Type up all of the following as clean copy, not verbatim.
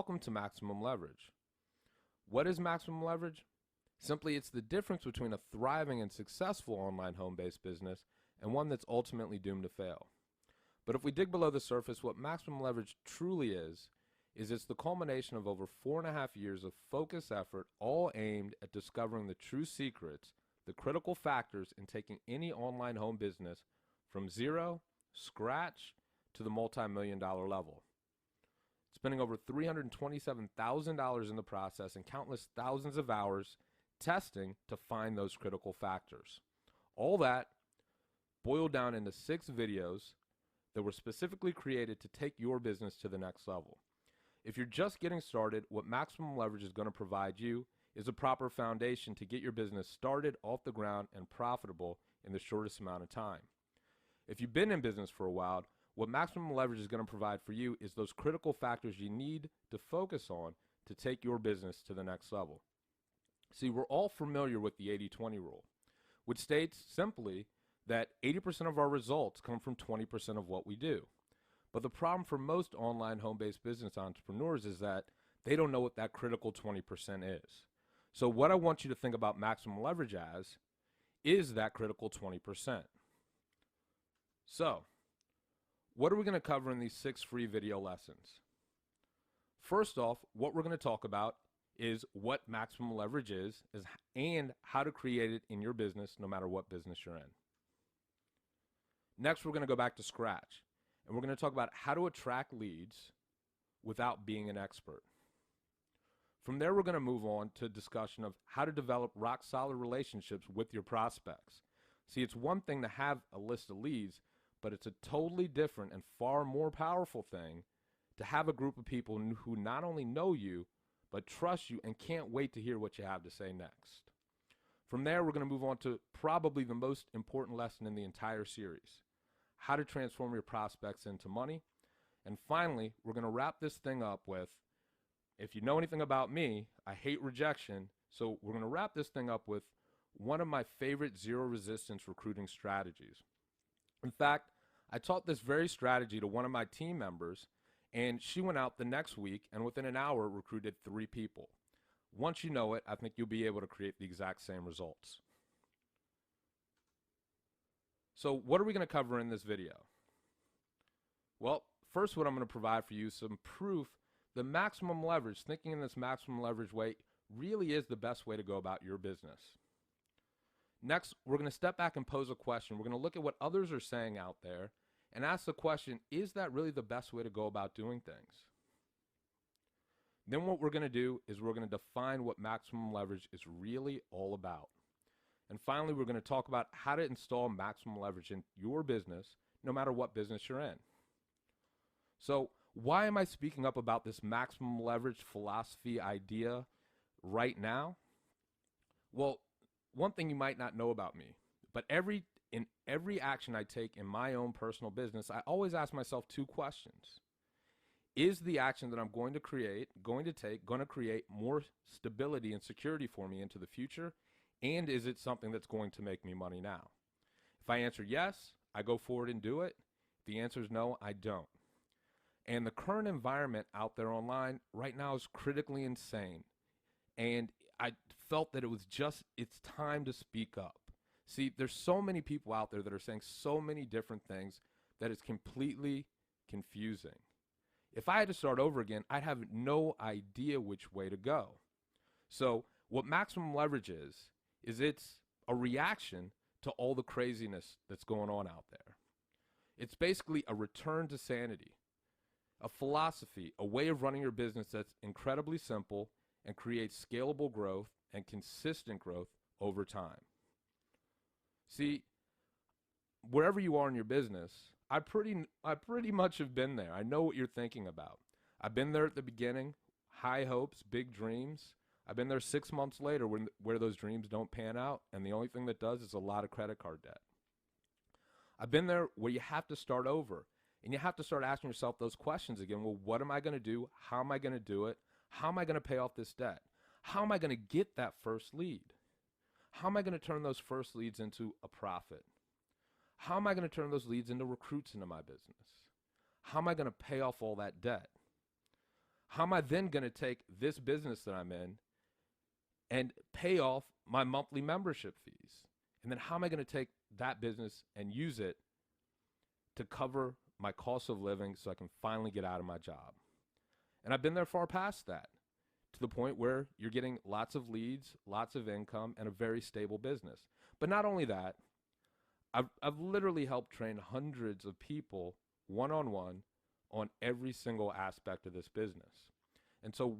Welcome to Maximum Leverage. What is maximum leverage? Simply, it's the difference between a thriving and successful online home-based business and one that's ultimately doomed to fail. But if we dig below the surface, what maximum leverage truly is it's the culmination of over 4.5 years of focused effort, all aimed at discovering the true secrets, the critical factors in taking any online home business from zero, scratch, to the multi-million-dollar level. Spending over $327,000 in the process and countless thousands of hours testing to find those critical factors. All that boiled down into 6 videos that were specifically created to take your business to the next level. If you're just getting started, what Maximum Leverage is going to provide you is a proper foundation to get your business started off the ground and profitable in the shortest amount of time. If you've been in business for a while, what Maximum Leverage is going to provide for you is those critical factors you need to focus on to take your business to the next level. See, we're all familiar with the 80-20 rule, which states simply that 80% of our results come from 20% of what we do. But the problem for most online home-based business entrepreneurs is that they don't know what that critical 20% is. So what I want you to think about Maximum Leverage as is that critical 20%. So, what are we going to cover in these 6 free video lessons? First off, what we're going to talk about is what maximum leverage is and how to create it in your business no matter what business you're in. Next, we're going to go back to scratch, and we're going to talk about how to attract leads without being an expert. From there, we're going to move on to a discussion of how to develop rock-solid relationships with your prospects. See, it's one thing to have a list of leads, but it's a totally different and far more powerful thing to have a group of people who not only know you, but trust you and can't wait to hear what you have to say next. From there, we're going to move on to probably the most important lesson in the entire series, how to transform your prospects into money. And finally, we're going to wrap this thing up with, if you know anything about me, I hate rejection, so we're going to wrap this thing up with one of my favorite zero resistance recruiting strategies. In fact, I taught this very strategy to one of my team members, and she went out the next week and within an hour recruited 3 people. Once you know it, I think you'll be able to create the exact same results. So what are we going to cover in this video? Well, first what I'm going to provide for you is some proof that maximum leverage, thinking in this maximum leverage way, really is the best way to go about your business. Next, we're going to step back and pose a question. We're going to look at what others are saying out there and ask the question, is that really the best way to go about doing things? Then what we're going to do is we're going to define what maximum leverage is really all about. And finally, we're going to talk about how to install maximum leverage in your business, no matter what business you're in. So why am I speaking up about this maximum leverage philosophy idea right now? Well, one thing you might not know about me, but in every action I take in my own personal business, I always ask myself 2 questions. Is the action that I'm going to create, going to create more stability and security for me into the future? And is it something that's going to make me money now? If I answer yes, I go forward and do it. If the answer is no, I don't. And the current environment out there online right now is critically insane. And I felt that it's time to speak up. See, there's so many people out there that are saying so many different things that it's completely confusing. If I had to start over again, I'd have no idea which way to go. So what maximum leverage is it's a reaction to all the craziness that's going on out there. It's basically a return to sanity, a philosophy, a way of running your business that's incredibly simple and creates scalable growth and consistent growth over time. See, wherever you are in your business, I pretty much have been there. I know what you're thinking about. I've been there at the beginning, high hopes, big dreams. I've been there 6 months later where those dreams don't pan out, and the only thing that does is a lot of credit card debt. I've been there where you have to start over, and you have to start asking yourself those questions again. Well, what am I going to do? How am I going to do it? How am I going to pay off this debt? How am I going to get that first lead? How am I going to turn those first leads into a profit? How am I going to turn those leads into recruits into my business? How am I going to pay off all that debt? How am I then going to take this business that I'm in and pay off my monthly membership fees? And then how am I going to take that business and use it to cover my cost of living so I can finally get out of my job? And I've been there far past that, to the point where you're getting lots of leads, lots of income, and a very stable business. But not only that, I've literally helped train hundreds of people one-on-one on every single aspect of this business. And so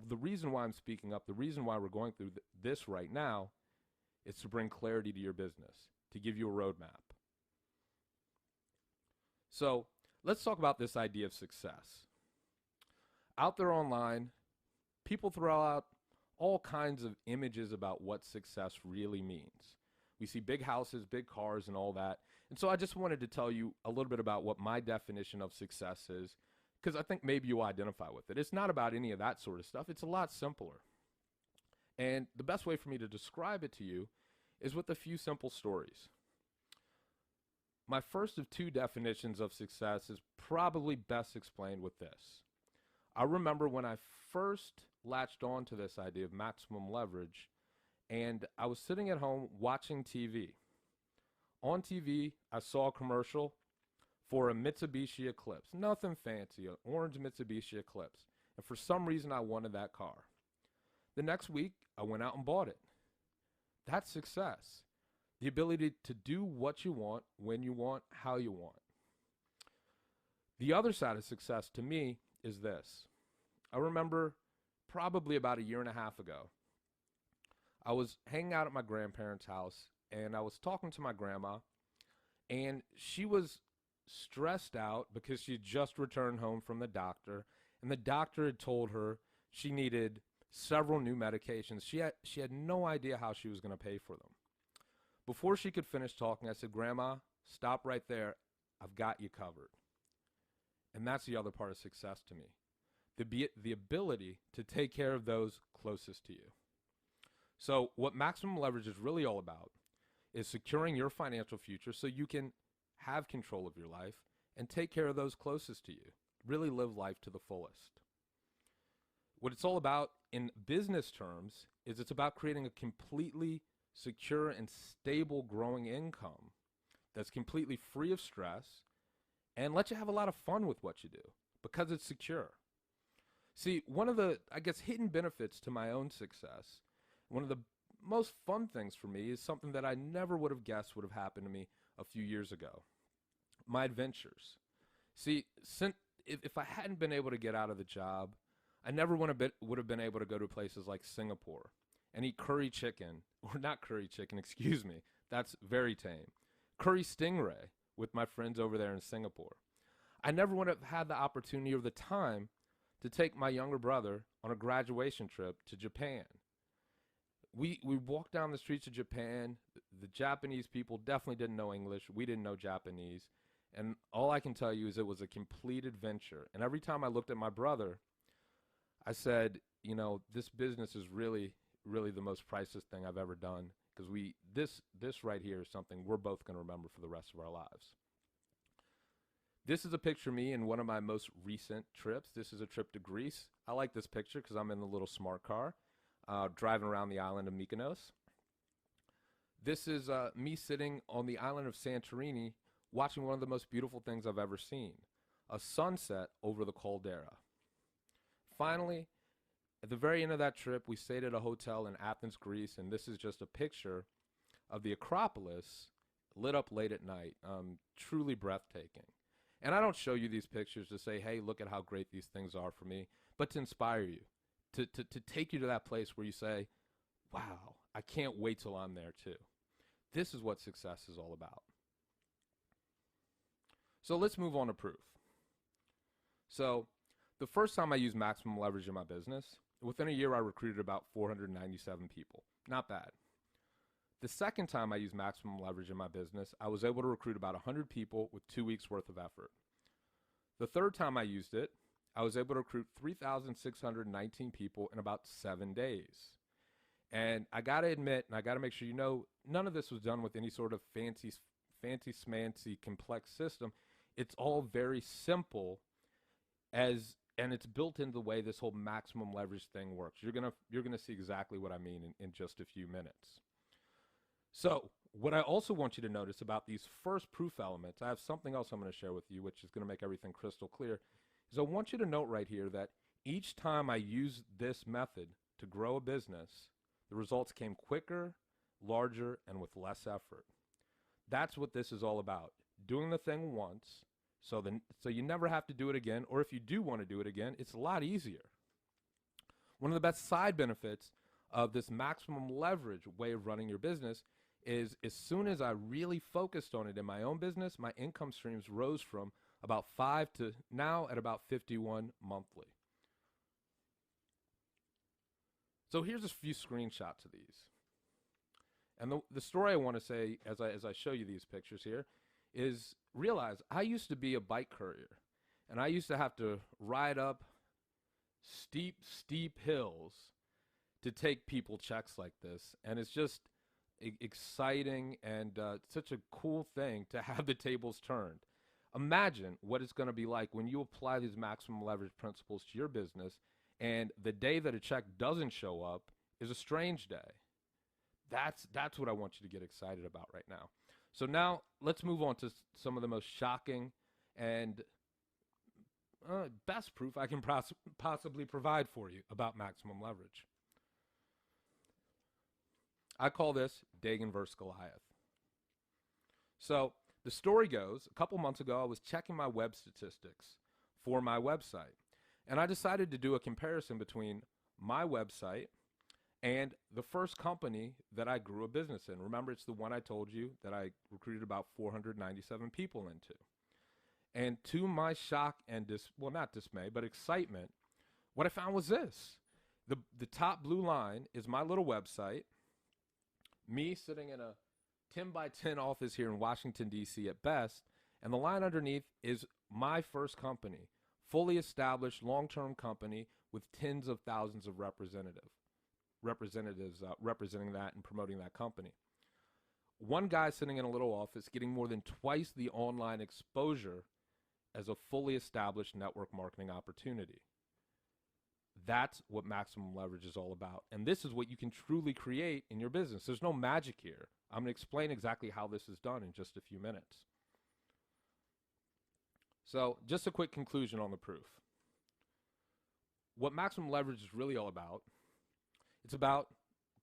the reason why I'm speaking up, the reason why we're going through this right now is to bring clarity to your business, to give you a roadmap. So let's talk about this idea of success. Out there online, people throw out all kinds of images about what success really means. We see big houses, big cars, and all that. And so I just wanted to tell you a little bit about what my definition of success is, because I think maybe you'll identify with it. It's not about any of that sort of stuff. It's a lot simpler. And the best way for me to describe it to you is with a few simple stories. My first of two definitions of success is probably best explained with this. I remember when I first latched on to this idea of maximum leverage, and I was sitting at home watching TV. On TV, I saw a commercial for a Mitsubishi Eclipse. Nothing fancy, an orange Mitsubishi Eclipse. And for some reason, I wanted that car. The next week, I went out and bought it. That's success. The ability to do what you want, when you want, how you want. The other side of success to me is this. I remember probably about a year and a half ago, I was hanging out at my grandparents' house, and I was talking to my grandma, and she was stressed out because she had just returned home from the doctor, and the doctor had told her she needed several new medications. She had no idea how she was going to pay for them. Before she could finish talking, I said, "Grandma, stop right there. I've got you covered." And that's the other part of success to me. The ability to take care of those closest to you. So what maximum leverage is really all about is securing your financial future so you can have control of your life and take care of those closest to you. Really live life to the fullest. What it's all about in business terms is it's about creating a completely secure and stable growing income that's completely free of stress and let you have a lot of fun with what you do because it's secure. See, one of the, hidden benefits to my own success, one of the most fun things for me is something that I never would have guessed would have happened to me a few years ago. My adventures. See, if I hadn't been able to get out of the job, I never would have been able to go to places like Singapore and eat curry chicken, or not curry chicken, excuse me. That's very tame. Curry stingray with my friends over there in Singapore. I never would have had the opportunity or the time to take my younger brother on a graduation trip to Japan. We walked down the streets of Japan. The Japanese people definitely didn't know English. We didn't know Japanese. And all I can tell you is it was a complete adventure. And every time I looked at my brother, I said, this business is really, really the most priceless thing I've ever done. Because this right here is something we're both going to remember for the rest of our lives. This is a picture of me in one of my most recent trips. This is a trip to Greece. I like this picture because I'm in the little smart car. Driving around the island of Mykonos. This is me sitting on the island of Santorini watching one of the most beautiful things I've ever seen, a sunset over the caldera. Finally, at the very end of that trip, we stayed at a hotel in Athens, Greece, and this is just a picture of the Acropolis lit up late at night, truly breathtaking. And I don't show you these pictures to say, hey, look at how great these things are for me, but to inspire you. To take you to that place where you say, wow, I can't wait till I'm there too. This is what success is all about. So let's move on to proof. So the first time I used maximum leverage in my business, within a year I recruited about 497 people. Not bad. The second time I used maximum leverage in my business, I was able to recruit about 100 people with 2 weeks worth of effort. The third time I used it, I was able to recruit 3,619 people in about 7 days. And I got to admit, and I got to make sure you know, none of this was done with any sort of fancy smancy complex system. It's all very simple as And it's built into the way this whole maximum leverage thing works. You're gonna see exactly what I mean in just a few minutes. So, what I also want you to notice about these first proof elements, I have something else I'm going to share with you, which is going to make everything crystal clear, is I want you to note right here that each time I use this method to grow a business, the results came quicker, larger, and with less effort. That's what this is all about. Doing the thing once, so you never have to do it again, or if you do want to do it again, it's a lot easier. One of the best side benefits of this maximum leverage way of running your business is as soon as I really focused on it in my own business, my income streams rose from about 5 to now at about 51 monthly. So here's a few screenshots of these. And the story I want to say as I show you these pictures here is realize I used to be a bike courier, and I used to have to ride up steep hills to take people checks like this. And it's just exciting and such a cool thing to have the tables turned. Imagine what it's going to be like when you apply these maximum leverage principles to your business, and the day that a check doesn't show up is a strange day. That's what I want you to get excited about right now. So now let's move on to some of the most shocking and best proof I can possibly provide for you about maximum leverage. I call this Dagon versus Goliath. So the story goes, a couple months ago, I was checking my web statistics for my website, and I decided to do a comparison between my website and the first company that I grew a business in. Remember, it's the one I told you that I recruited about 497 people into. And to my shock and not dismay, but excitement, what I found was this. The top blue line is my little website, me sitting in a 10 by 10 office here in Washington, D.C. at best, and the line underneath is my first company, fully established long-term company with tens of thousands of representatives representing that and promoting that company. One guy sitting in a little office getting more than twice the online exposure as a fully established network marketing opportunity. That's what maximum leverage is all about. And this is what you can truly create in your business. There's no magic here. I'm going to explain exactly how this is done in just a few minutes. So just a quick conclusion on the proof. What maximum leverage is really all about, it's about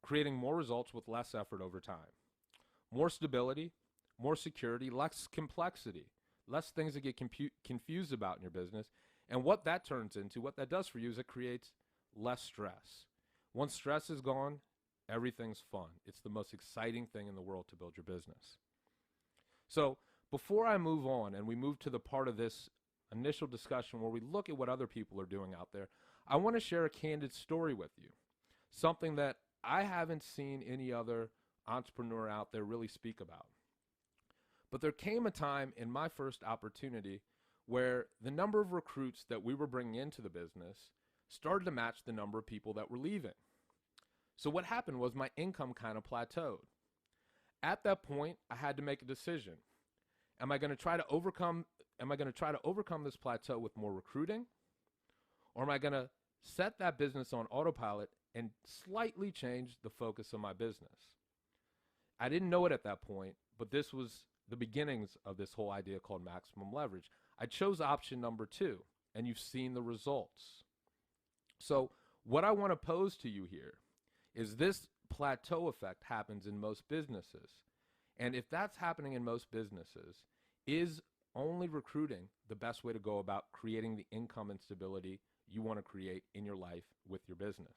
creating more results with less effort over time. More stability, more security, less complexity, less things that get confused about in your business. And what that turns into, what that does for you is it creates less stress. Once stress is gone, everything's fun. It's the most exciting thing in the world to build your business. So before I move on and we move to the part of this initial discussion where we look at what other people are doing out there, I want to share a candid story with you. Something that I haven't seen any other entrepreneur out there really speak about. But there came a time in my first opportunity where the number of recruits that we were bringing into the business started to match the number of people that were leaving. So what happened was my income kind of plateaued. At that point, I had to make a decision. Am I going to try to overcome this plateau with more recruiting? Or am I going to set that business on autopilot and slightly change the focus of my business? I didn't know it at that point, but this was the beginnings of this whole idea called maximum leverage. I chose option number 2, and you've seen the results. So what I want to pose to you here is this plateau effect happens in most businesses. And if that's happening in most businesses, is only recruiting the best way to go about creating the income and stability you want to create in your life with your business?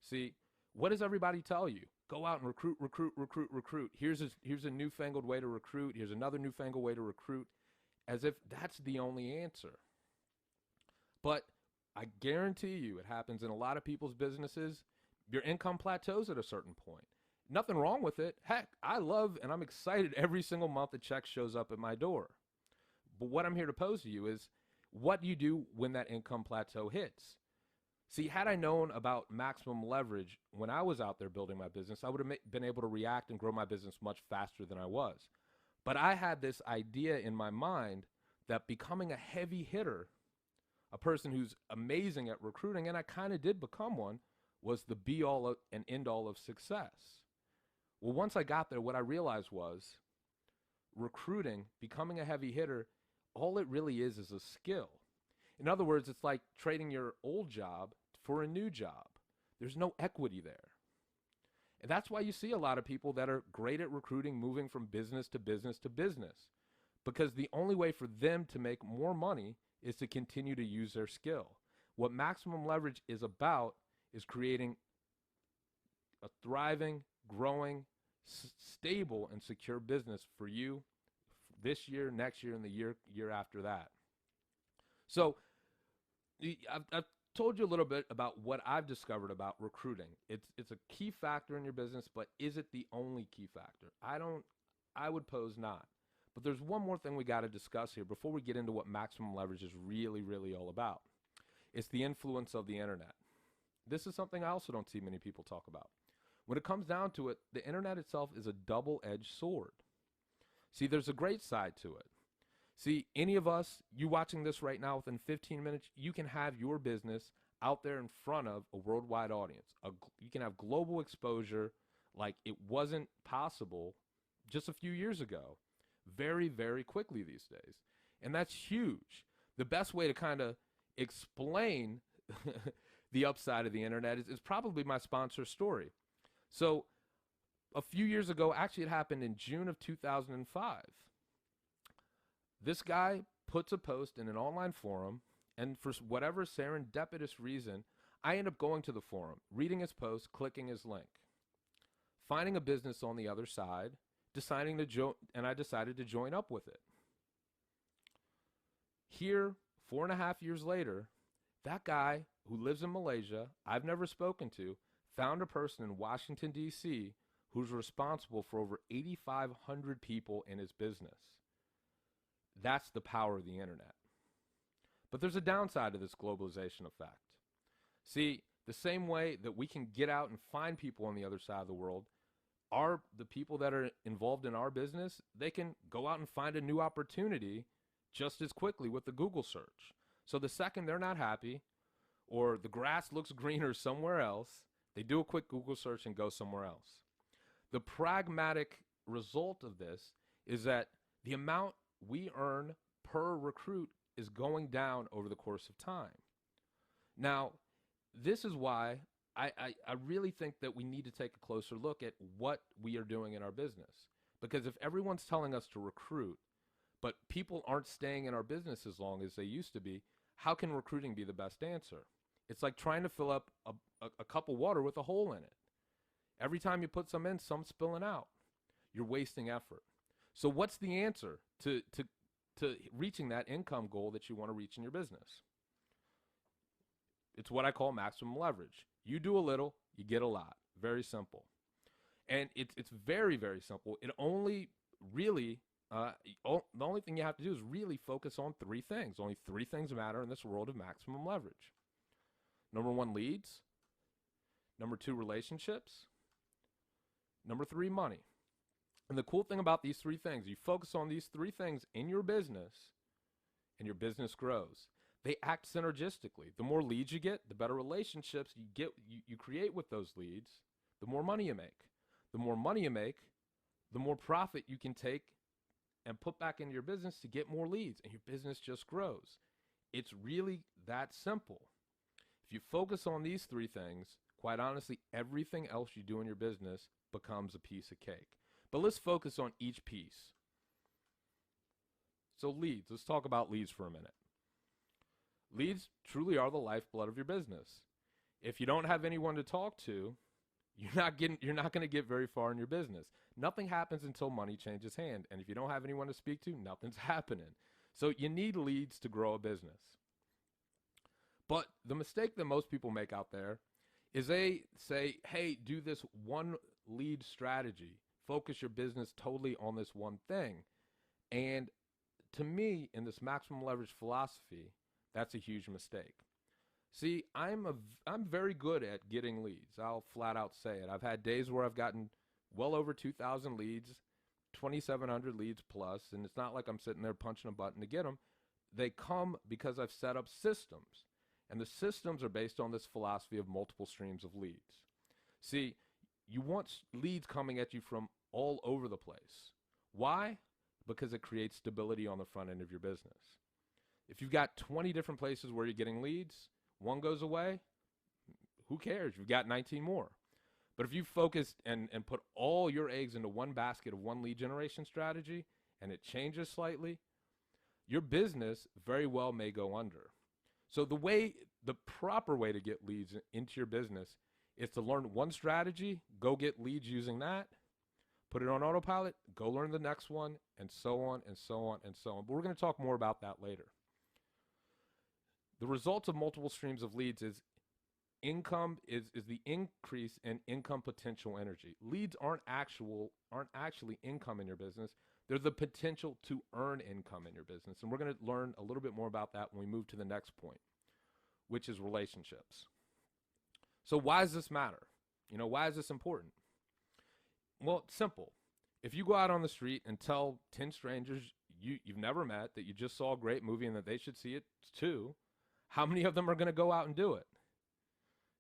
See, what does everybody tell you? Go out and recruit, recruit, recruit, recruit. Here's a newfangled way to recruit. Here's another newfangled way to recruit, as if that's the only answer. But I guarantee you it happens in a lot of people's businesses. Your income plateaus at a certain point. Nothing wrong with it. Heck, I love and I'm excited every single month a check shows up at my door. But what I'm here to pose to you is, what do you do when that income plateau hits? See, had I known about maximum leverage when I was out there building my business, I would have been able to react and grow my business much faster than I was. But I had this idea in my mind that becoming a heavy hitter a person who's amazing at recruiting, and I kind of did become one, was the be all and end all of success. Well, once I got there, what I realized was recruiting, becoming a heavy hitter, all it really is a skill. In other words, it's like trading your old job for a new job. There's no equity there. And that's why you see a lot of people that are great at recruiting moving from business to business to business. Because the only way for them to make more money is to continue to use their skill. What maximum leverage is about is creating a thriving, growing, stable, and secure business for you this year, next year, and the year after that. So I've told you a little bit about what I've discovered about recruiting. It's a key factor in your business, but is it the only key factor? I would pose not. But there's one more thing we got to discuss here before we get into what maximum leverage is really, really all about. It's the influence of the internet. This is something I also don't see many people talk about. When it comes down to it, the internet itself is a double-edged sword. See, there's a great side to it. See, any of us, you watching this right now, within 15 minutes, you can have your business out there in front of a worldwide audience. You can have global exposure like it wasn't possible just a few years ago, very, very quickly these days. And that's huge. The best way to kind of explain the upside of the internet is probably my sponsor story. So a few years ago, actually it happened in June of 2005. This guy puts a post in an online forum, and for whatever serendipitous reason, I end up going to the forum, reading his post, clicking his link, finding a business on the other side, and I decided to join up with it. Here, 4.5 years later, that guy who lives in Malaysia, I've never spoken to, found a person in Washington, D.C. who's responsible for over 8,500 people in his business. That's the power of the internet. But there's a downside to this globalization effect. See, the same way that we can get out and find people on the other side of the world, the people that are involved in our business, they can go out and find a new opportunity just as quickly with the Google search. So the second they're not happy, or the grass looks greener somewhere else, they do a quick Google search and go somewhere else. The pragmatic result of this is that the amount we earn per recruit is going down over the course of time. Now, this is why I really think that we need to take a closer look at what we are doing in our business. Because if everyone's telling us to recruit, but people aren't staying in our business as long as they used to be, how can recruiting be the best answer? It's like trying to fill up a cup of water with a hole in it. Every time you put some in, some's spilling out. You're wasting effort. So what's the answer to reaching that income goal that you want to reach in your business? It's what I call maximum leverage. You do a little, you get a lot. Very simple. And it's very, very simple. It only really, the only thing you have to do is really focus on 3 things. Only 3 things matter in this world of maximum leverage. Number 1, leads. Number 2, relationships. Number 3, money. And the cool thing about these 3 things, you focus on these 3 things in your business, and your business grows. They act synergistically. The more leads you get, the better relationships you create with those leads, the more money you make. The more money you make, the more profit you can take and put back into your business to get more leads, and your business just grows. It's really that simple. If you focus on these 3 things, quite honestly, everything else you do in your business becomes a piece of cake. But let's focus on each piece. So leads, let's talk about leads for a minute. Leads truly are the lifeblood of your business. If you don't have anyone to talk to, you're not going to get very far in your business. Nothing happens until money changes hand. And if you don't have anyone to speak to, nothing's happening. So you need leads to grow a business. But the mistake that most people make out there is they say, hey, do this one lead strategy. Focus your business totally on this one thing. And to me, in this maximum leverage philosophy, that's a huge mistake. See, I'm very good at getting leads. I'll flat out say it. I've had days where I've gotten well over 2,000 leads, 2,700 leads plus, and it's not like I'm sitting there punching a button to get them. they come because I've set up systems. And the systems are based on this philosophy of multiple streams of leads. See, you want leads coming at you from all over the place. Why? Because it creates stability on the front end of your business. If you've got 20 different places where you're getting leads, one goes away, who cares? You've got 19 more. But if you focus and put all your eggs into one basket of one lead generation strategy and it changes slightly, your business very well may go under. So the proper way to get leads into your business is to learn one strategy, go get leads using that, put it on autopilot, go learn the next one, and so on and so on and so on. But we're going to talk more about that later. The results of multiple streams of leads is income is the increase in income potential energy. Leads aren't actually income in your business. They're the potential to earn income in your business. And we're going to learn a little bit more about that when we move to the next point, which is relationships. So why does this matter? Why is this important? Well, it's simple. If you go out on the street and tell 10 strangers you've never met that you just saw a great movie and that they should see it too, how many of them are going to go out and do it?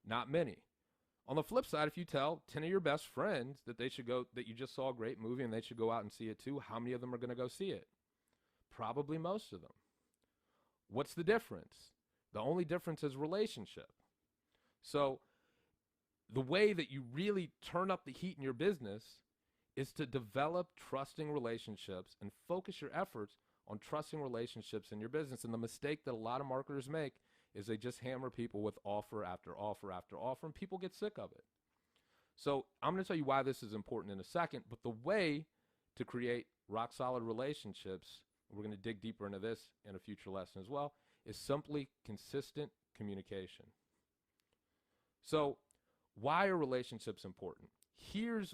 Not many. On the flip side, if you tell 10 of your best friends that that you just saw a great movie and they should go out and see it too, how many of them are going to go see it? Probably most of them. What's the difference? The only difference is relationship. So the way that you really turn up the heat in your business is to develop trusting relationships and focus your efforts on trusting relationships in your business. And the mistake that a lot of marketers make is they just hammer people with offer after offer after offer, and people get sick of it. So I'm going to tell you why this is important in a second, but the way to create rock solid relationships, we're going to dig deeper into this in a future lesson as well, is simply consistent communication. So why are relationships important? Here's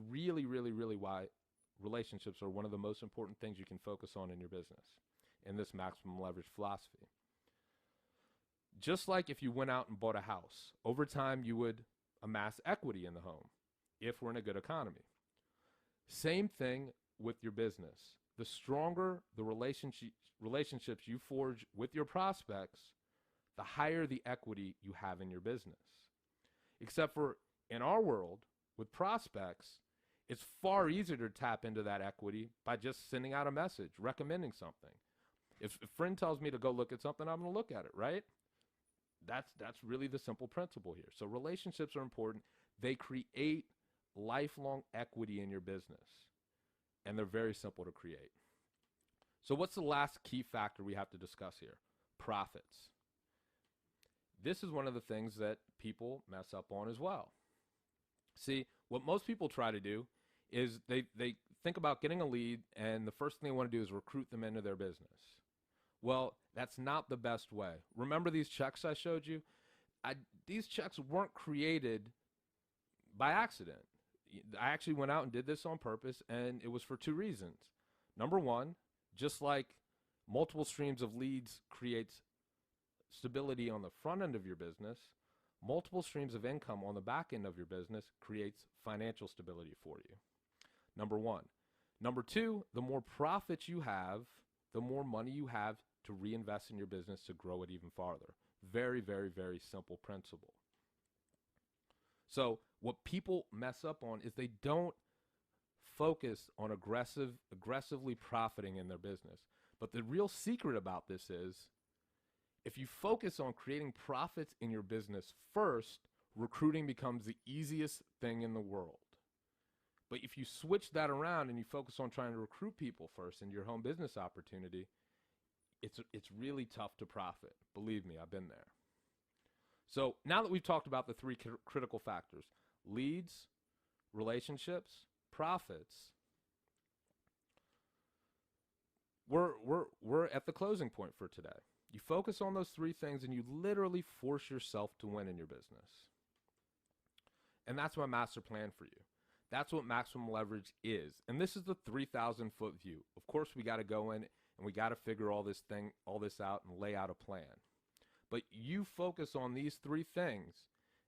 really, really, really why relationships are one of the most important things you can focus on in your business in this maximum leverage philosophy. Just like if you went out and bought a house, over time you would amass equity in the home if we're in a good economy. Same thing with your business. The stronger the relationships you forge with your prospects, the higher the equity you have in your business. Except for in our world, with prospects, it's far easier to tap into that equity by just sending out a message, recommending something. If a friend tells me to go look at something, I'm going to look at it, right? That's really the simple principle here. So relationships are important. They create lifelong equity in your business, and they're very simple to create. So what's the last key factor we have to discuss here? Profits. This is one of the things that people mess up on as well. See, what most people try to do is they think about getting a lead, and the first thing they want to do is recruit them into their business. Well, that's not the best way. Remember these checks I showed you? These checks weren't created by accident. I actually went out and did this on purpose, and it was for two reasons. Number one, just like multiple streams of leads creates stability on the front end of your business, multiple streams of income on the back end of your business creates financial stability for you. Number one. Number two, the more profits you have, the more money you have to reinvest in your business to grow it even farther. Very, very, very simple principle. So what people mess up on is they don't focus on aggressively profiting in their business. But the real secret about this is if you focus on creating profits in your business first, recruiting becomes the easiest thing in the world. But if you switch that around and you focus on trying to recruit people first in your home business opportunity, it's really tough to profit. Believe me, I've been there. So now that we've talked about the three critical factors, leads, relationships, profits, we're at the closing point for today. You focus on those three things and you literally force yourself to win in your business. And that's my master plan for you. That's what maximum leverage is. And this is the 3,000-foot view. Of course, we got to go in and we got to figure all this out and lay out a plan. But you focus on these three things,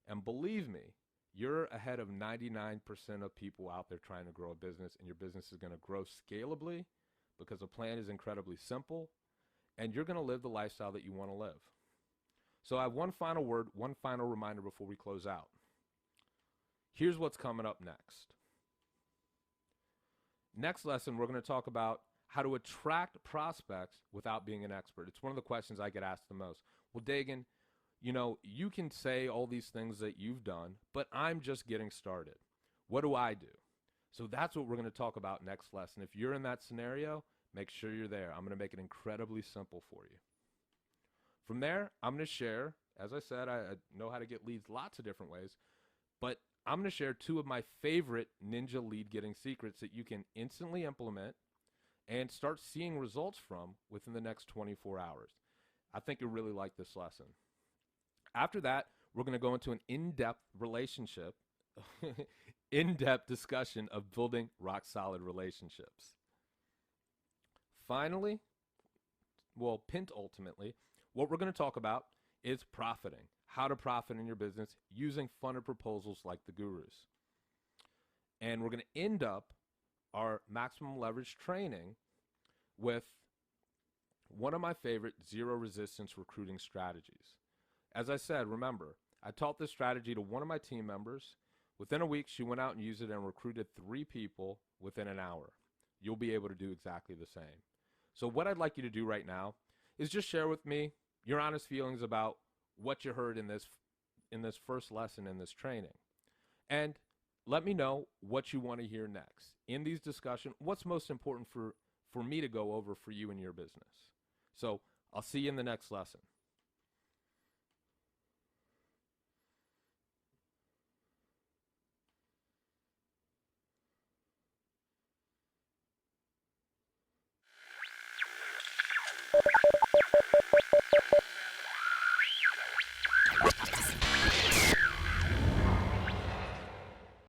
and believe me, you're ahead of 99% of people out there trying to grow a business, and your business is going to grow scalably because the plan is incredibly simple, and you're going to live the lifestyle that you want to live. So I have one final word, one final reminder before we close out. Here's what's coming up next. Next lesson, we're going to talk about how to attract prospects without being an expert. It's one of the questions I get asked the most. Well, Dagan, you can say all these things that you've done, but I'm just getting started. What do I do? So that's what we're going to talk about next lesson. If you're in that scenario, make sure you're there. I'm going to make it incredibly simple for you. From there, I'm going to share, as I said, I know how to get leads lots of different ways, but I'm going to share 2 of my favorite ninja lead getting secrets that you can instantly implement and start seeing results from within the next 24 hours. I think you'll really like this lesson. After that, we're going to go into an in-depth relationship, in-depth discussion of building rock-solid relationships. Finally, ultimately, what we're going to talk about is profiting, how to profit in your business using funded proposals like the gurus. And we're going to end up our maximum leverage training with one of my favorite zero resistance recruiting strategies. As I said, remember, I taught this strategy to one of my team members. Within a week, she went out and used it and recruited 3 people within an hour. You'll be able to do exactly the same. So what I'd like you to do right now is just share with me your honest feelings about what you heard in this first lesson in this training. And let me know what you want to hear next. In these discussions, what's most important for me to go over for you and your business. So I'll see you in the next lesson.